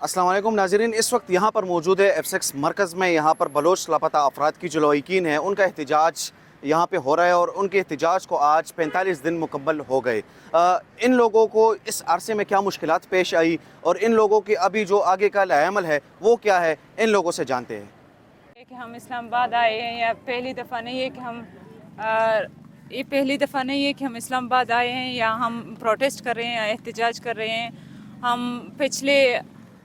अस्सलाम वालेकुम नाज़रीन, इस वक्त यहाँ पर मौजूद है F6 मरकज़ में। यहाँ पर बलोच लापता अफराद की जो लवाहिकीन हैं उनका एहतजाज यहाँ पे हो रहा है और उनके एहतजाज को आज 45 दिन मुकम्मल हो गए। इन लोगों को इस अरसे में क्या मुश्किलात पेश आई और इन लोगों की अभी जो आगे का अमल है वो क्या है, इन लोगों से जानते हैं। कि हम इस्लामाबाद आए हैं या पहली दफ़ा नहीं है कि ये पहली दफ़ा नहीं है कि हम इस्लामाबाद आए हैं या हम प्रोटेस्ट कर रहे हैं या एहतजाज कर रहे हैं। हम पिछले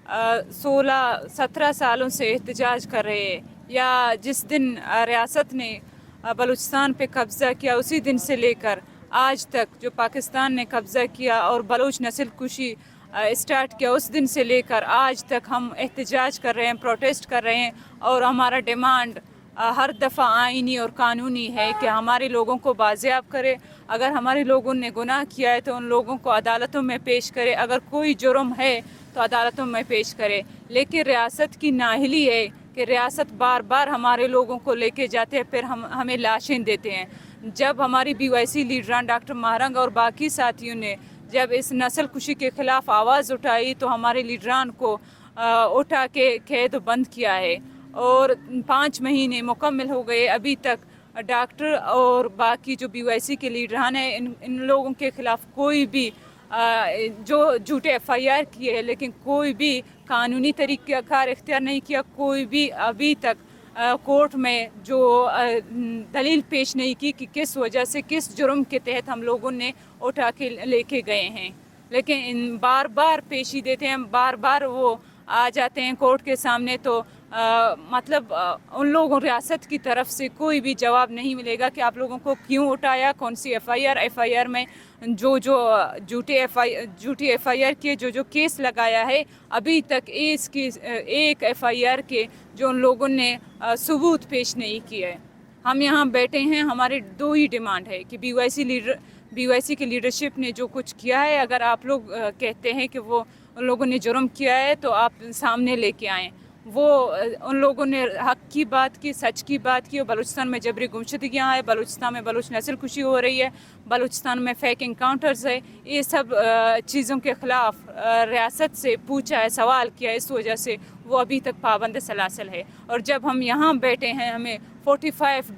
16-17 सालों से एहतजाज कर रहे हैं। या जिस दिन रियासत ने बलूचिस्तान पे कब्ज़ा किया उसी दिन से लेकर आज तक जो पाकिस्तान ने कब्ज़ा किया और बलूच नस्ल कुशी स्टार्ट किया उस दिन से लेकर आज तक हम एहतजाज कर रहे हैं, प्रोटेस्ट कर रहे हैं। और हमारा डिमांड हर दफ़ा आइनी और कानूनी है कि हमारे लोगों को बाजियाब करे। अगर हमारे लोगों ने गुनाह किया है तो उन लोगों को अदालतों में पेश करे, अगर कोई जुर्म है तो अदालतों में पेश करे। लेकिन रियासत की नाअहली है कि रियासत बार बार हमारे लोगों को लेके जाते हैं, फिर हमें लाशें देते हैं। जब हमारी BYC लीडरान डॉक्टर महरंग और बाकी साथियों ने जब इस नस्ल कुशी के ख़िलाफ़ आवाज़ उठाई तो हमारे लीडरान को उठा के कैद बंद किया है और 5 महीने मुकम्मल हो गए। अभी तक डॉक्टर और बाकी जो BYC के लीडरान हैं इन लोगों के ख़िलाफ़ कोई भी जो झूठे FIR किए हैं लेकिन कोई भी कानूनी तरीक़ाकार इख्तियार नहीं किया। कोई भी अभी तक कोर्ट में जो दलील पेश नहीं की कि किस वजह से किस जुर्म के तहत हम लोगों ने उठा के लेके गए हैं। लेकिन बार बार पेशी देते हैं, बार बार वो आ जाते हैं कोर्ट के सामने तो मतलब उन लोगों रियासत की तरफ से कोई भी जवाब नहीं मिलेगा कि आप लोगों को क्यों उठाया, कौन सी FIR में जो झूठी FIR के जो केस लगाया है अभी तक इसकी एक FIR के जो उन लोगों ने सबूत पेश नहीं किए है। हम यहाँ बैठे हैं, हमारे 2 ही डिमांड है कि BYC की लीडरशिप ने जो कुछ किया है, अगर आप लोग कहते हैं कि वो उन लोगों ने जुर्म किया है तो आप सामने लेके आएँ। वो उन लोगों ने हक की बात की, सच की बात की और बलूचिस्तान में जबरी गुमशुदगियाँ हैं, बलूचिस्तान में बलूच नस्ल कुशी हो रही है, बलूचिस्तान में फेक इनकाउंटर्स है। ये सब चीज़ों के ख़िलाफ़ रियासत से पूछा है, सवाल किया, इस वजह से वो अभी तक पाबंद सलासल है। और जब हम यहाँ बैठे हैं हमें 45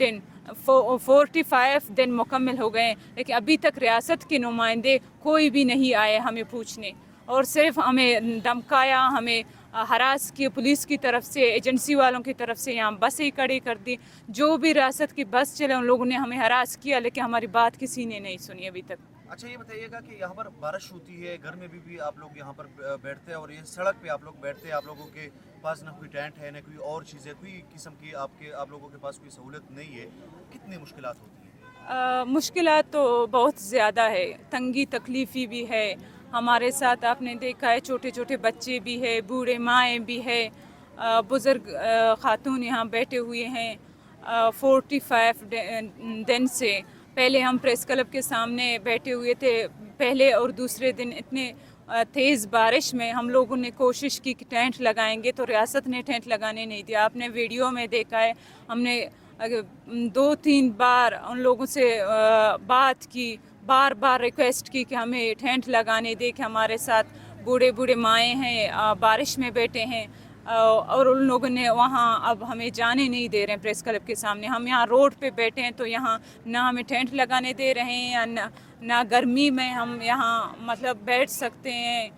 दिन मुकम्मल हो गए लेकिन अभी तक रियासत के नुमाइंदे कोई भी नहीं आए हमें पूछने और सिर्फ हमें धमकाया, हमें हरास किए पुलिस की तरफ से, एजेंसी वालों की तरफ से। यहाँ बसें खड़ी कर दी, जो भी रियासत की बस चले उन लोगों ने हमें हरास किया लेकिन हमारी बात किसी ने नहीं सुनी अभी तक। अच्छा ये बताइएगा कि यहाँ पर बारिश होती है, घर में भी आप लोग यहाँ पर बैठते हैं और ये सड़क पे आप लोग बैठते हैं, आप लोगों के पास ना कोई टेंट है ना कोई और चीज़ है, कोई किस्म की आप लोगों के पास कोई सहूलत नहीं है, कितनी मुश्किलात होती है? मुश्किलात तो बहुत ज़्यादा है, तंगी तकलीफ़ी भी है। हमारे साथ आपने देखा है छोटे छोटे बच्चे भी है, बूढ़े माएँ भी है, बुज़ुर्ग ख़ातून यहाँ बैठे हुए हैं 45 दिन से। पहले हम प्रेस क्लब के सामने बैठे हुए थे, पहले और दूसरे दिन इतने तेज़ बारिश में हम लोगों ने कोशिश की कि टेंट लगाएंगे तो रियासत ने टेंट लगाने नहीं दिया। आपने वीडियो में देखा है, हमने 2-3 बार उन लोगों से बात की, बार बार रिक्वेस्ट की कि हमें टेंट लगाने दे, कि हमारे साथ बूढ़े बूढ़े माएँ हैं बारिश में बैठे हैं और उन लोगों ने वहाँ अब हमें जाने नहीं दे रहे हैं प्रेस क्लब के सामने। हम यहाँ रोड पे बैठे हैं तो यहाँ ना हमें टेंट लगाने दे रहे हैं या ना गर्मी में हम यहाँ मतलब बैठ सकते हैं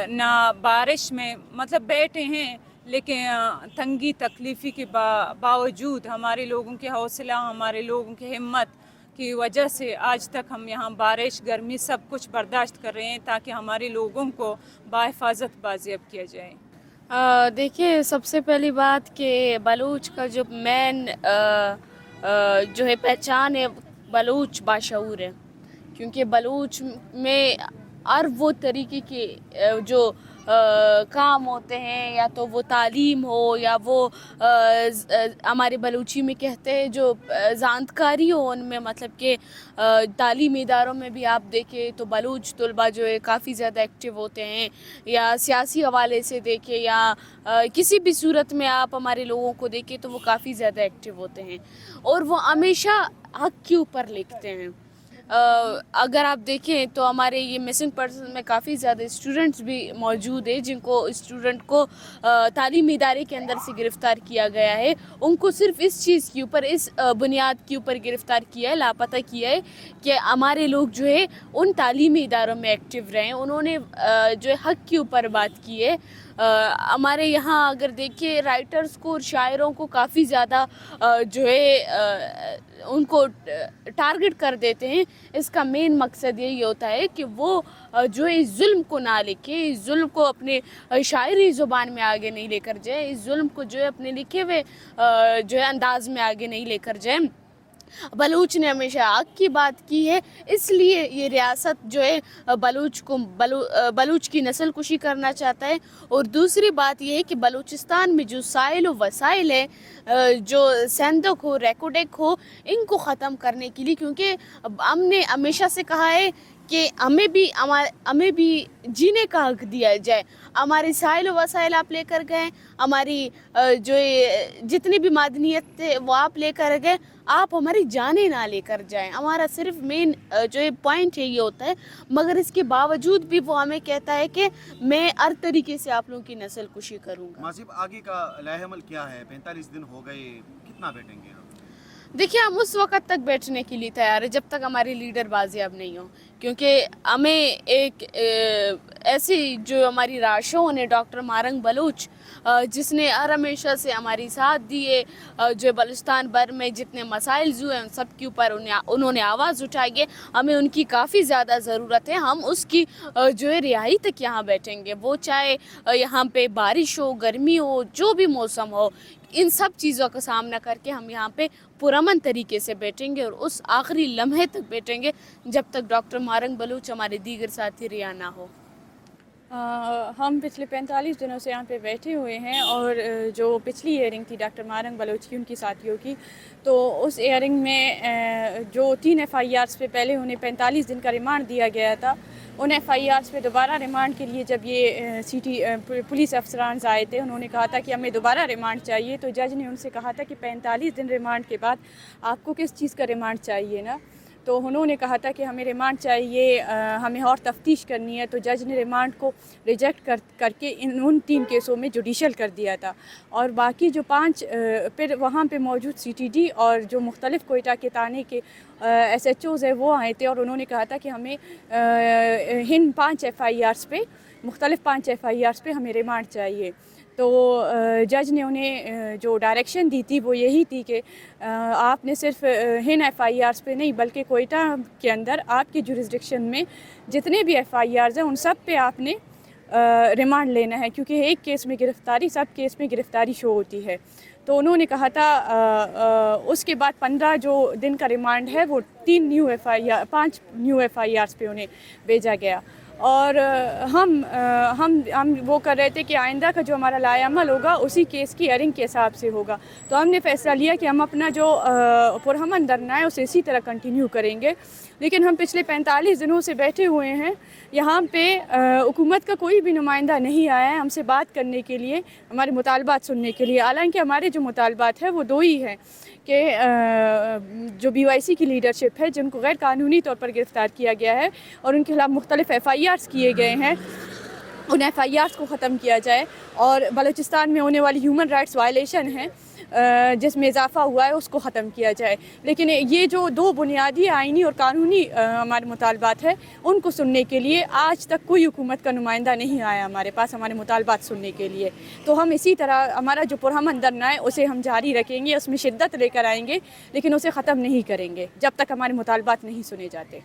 ना बारिश में मतलब बैठे हैं। लेकिन तंगी तकलीफ़ी के बावजूद हमारे लोगों के हौसला, हमारे लोगों की हिम्मत की वजह से आज तक हम यहाँ बारिश गर्मी सब कुछ बर्दाश्त कर रहे हैं ताकि हमारे लोगों को बाहिफाजत बाजियाब किया जाए। देखिए, सबसे पहली बात कि बलूच का जो मेन जो है पहचान है, बलूच बाशऊर है। क्योंकि बलूच में हर वो तरीके के जो काम होते हैं, या तो वो तालीम हो या वो हमारे बलूची में कहते हैं जो जानकारी हो उनमें, मतलब कि तालीमी इदारों में भी आप देखें तो बलूच तलबा जो है काफ़ी ज़्यादा एक्टिव होते हैं, या सियासी हवाले से देखें या किसी भी सूरत में आप हमारे लोगों को देखें तो वो काफ़ी ज़्यादा एक्टिव होते हैं और वो हमेशा हक़ के ऊपर लिखते हैं। अगर आप देखें तो हमारे ये मिसिंग पर्सन में काफ़ी ज़्यादा स्टूडेंट्स भी मौजूद हैं जिनको स्टूडेंट को तालीमी इदारे के अंदर से गिरफ़्तार किया गया है। उनको सिर्फ इस चीज़ के ऊपर, इस बुनियाद के ऊपर गिरफ़्तार किया है, लापता किया है कि हमारे लोग जो है उन तालीमी इदारों में एक्टिव रहें। उन्होंने जो है हक़ के ऊपर बात की है। हमारे यहाँ अगर देखिए राइटर्स को और शायरों को काफ़ी ज़्यादा जो है उनको टारगेट कर देते हैं। इसका मेन मकसद यही होता है कि वो जो है इस जुल्म को ना लिखे, इस जुल्म को अपने शायरी ज़ुबान में आगे नहीं लेकर जाए, इस जुल्म को जो है अपने लिखे हुए जो है अंदाज में आगे नहीं लेकर जाए। बलूच ने हमेशा हक की बात की है, इसलिए ये रियासत जो है बलूच की नस्ल कुशी करना चाहता है। और दूसरी बात ये है कि बलूचिस्तान में जो साइल व वसाइल है, जो सेंधक हो, रेकोडेक हो, इनको ख़त्म करने के लिए, क्योंकि हमने हमेशा से कहा है कि हमें भी जीने का हक दिया जाए। हमारी साइल वसाइल आप लेकर गए, हमारी जो जितनी भी मादनियत थे वो आप लेकर गए, आप हमारी जानें ना लेकर जाएं। हमारा सिर्फ मेन जो है पॉइंट है ये होता है, मगर इसके बावजूद भी वो हमें कहता है कि मैं हर तरीके से आप लोगों की नस्ल कुशी करूँगा। माजिब, आगे का लाहेमल क्या है? 45 दिन हो गए, कितना बैठेंगे आप? देखिए, हम उस वक़्त तक बैठने के लिए तैयार है जब तक हमारी लीडर बाजियाब नहीं हो, क्योंकि हमें एक ऐसी जो हमारी राशों ने डॉक्टर मारंग बलूच जिसने हर हमेशा से हमारी साथ दी है, जो बलूचिस्तान भर में जितने मसाइल हुए हैं उन सब के ऊपर उन्होंने आवाज़ उठाई है। हमें उनकी काफ़ी ज़्यादा ज़रूरत है। हम उसकी जो है रिहाई तक यहाँ बैठेंगे, वो चाहे यहाँ पे बारिश हो, गर्मी हो, जो भी मौसम हो, इन सब चीज़ों का सामना करके हम यहाँ पे पुरअमन तरीके से बैठेंगे और उस आखिरी लम्हे तक बैठेंगे जब तक डॉक्टर मारंग बलूच हमारे दीगर साथी रिहा ना हो। हम पिछले 45 दिनों से यहाँ पे बैठे हुए हैं और जो पिछली हियरिंग थी डॉक्टर मारंग बलूच की, उनकी साथियों की, तो उस हियरिंग में जो 3 FIRs पे पहले उन्हें 45 दिन का रिमांड दिया गया था, उन FIRs पे दोबारा रिमांड के लिए जब ये सिटी पुलिस अफसरान आए थे, उन्होंने कहा था कि हमें दोबारा रिमांड चाहिए। तो जज ने उनसे कहा था कि 45 दिन रिमांड के बाद आपको किस चीज़ का रिमांड चाहिए ना, तो उन्होंने कहा था कि हमें रिमांड चाहिए, हमें और तफ्तीश करनी है। तो जज ने रिमांड को रिजेक्ट करके उन 3 केसों में जुडिशल कर दिया था। और बाकी जो 5 फिर वहाँ पे मौजूद CTD और जो मुख्तलिफ़ कोयटा के थाने के SHOs है वो आए थे और उन्होंने कहा था कि हमें इन 5 FIRs पे, मुख्तलिफ़ 5 FIRs पे हमें रिमांड चाहिए। तो जज ने उन्हें जो डायरेक्शन दी थी वो यही थी कि आपने सिर्फ इन FIRs पे नहीं बल्कि कोयटा के अंदर आपके जुरिस्डिक्शन में जितने भी FIRs हैं उन सब पे आपने रिमांड लेना है, क्योंकि एक केस में गिरफ़्तारी, सब केस में गिरफ़्तारी शो होती है। तो उन्होंने कहा था उसके बाद 15 जो दिन का रिमांड है वो 5 न्यू FIRs पे उन्हें भेजा गया। और हम वो कर रहे थे कि आइंदा का जो हमारा लाएअमल होगा उसी केस की हियरिंग के हिसाब से होगा। तो हमने फ़ैसला लिया कि हम अपना जो पुरअमन धरना है उसे इसी तरह कंटिन्यू करेंगे। लेकिन हम पिछले 45 दिनों से बैठे हुए हैं, यहाँ पे हुकूमत का कोई भी नुमाइंदा नहीं आया है हमसे बात करने के लिए, हमारे मुतालबात सुनने के लिए। हालांकि हमारे जो मुतालबात है वो 2 ही हैं कि जो BYC की लीडरशिप है जिनको गैर कानूनी तौर पर गिरफ़्तार किया गया है और उनके खिलाफ मुख्तलिफ़ FIRs किए गए हैं, उन FIRs को ख़त्म किया जाए। और बलूचिस्तान में होने वाली ह्यूमन राइट्स वायलेशन है जिसमें इजाफ़ा हुआ है उसको ख़त्म किया जाए। लेकिन ये जो 2 बुनियादी आइनी और कानूनी हमारे मुतालबात है उनको सुनने के लिए आज तक कोई हुकूमत का नुमाइंदा नहीं आया हमारे पास हमारे मुतालबात सुनने के लिए। तो हम इसी तरह हमारा जो पुरअमन धरना है उसे हम जारी रखेंगे, उसमें शिद्दत लेकर आएंगे, लेकिन उसे ख़त्म नहीं करेंगे जब तक हमारे मुतालबात नहीं सुने जाते।